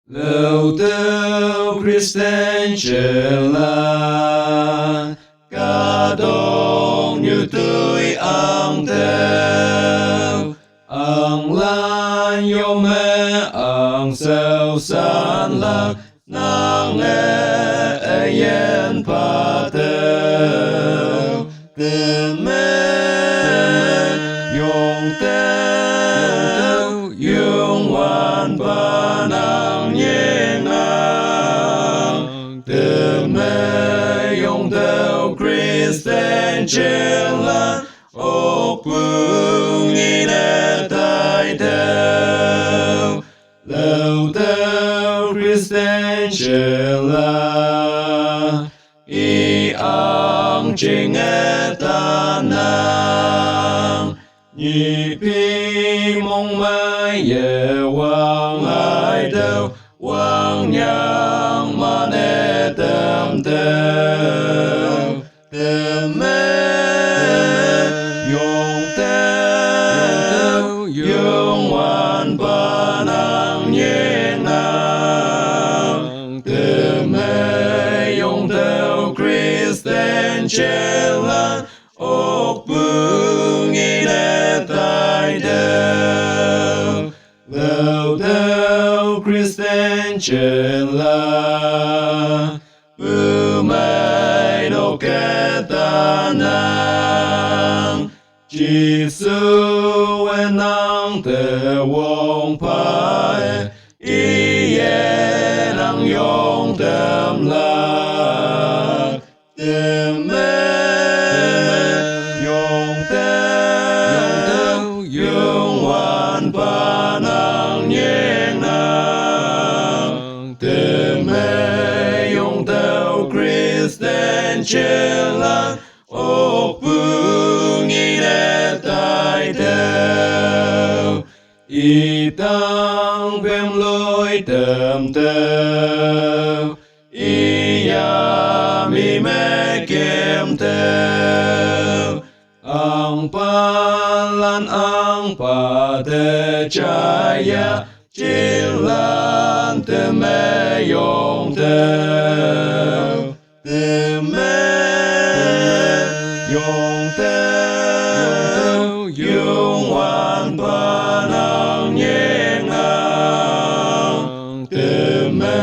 Lüotüoh Khristan Jinla ca đông như tươi ang theo ang lan yo me ang sao san lạc nang e yen pa theo từ me yong theo yung wan pa nang nhẹ nang từ me yong theo Khristan Jinla ốc vương nghi nè tai theo Lüotüoh Khristan Jinla y ang trình e ta nang nhị pi mong mai ye wang ai đâu wang nhang ma ne tâm theo tâm me yong theo yong wan pa nang nhẹ nang tâm me yong theo Khristan Jinla ốc vương nghi nè tai theo Lüotüoh Khristan Jinla bư mai đâu kẻ ta nang chỉ su en nang te wong pai y ye nang yong tâm lạc tâm me yong theo yung wan pa nang nhẹ nang tâm me yong theo Khristan Jinla ốc vương nghi nè tai theo y tăng bem lối tâm theo y ya mi me kem theo ang pa lan ang pa te chaya chin lan te me yong theo te me yong theo yung wan pa nang nhẹ ngang te me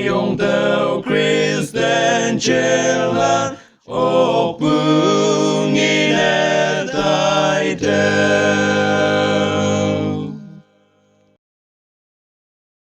yong theo Khristan Jinla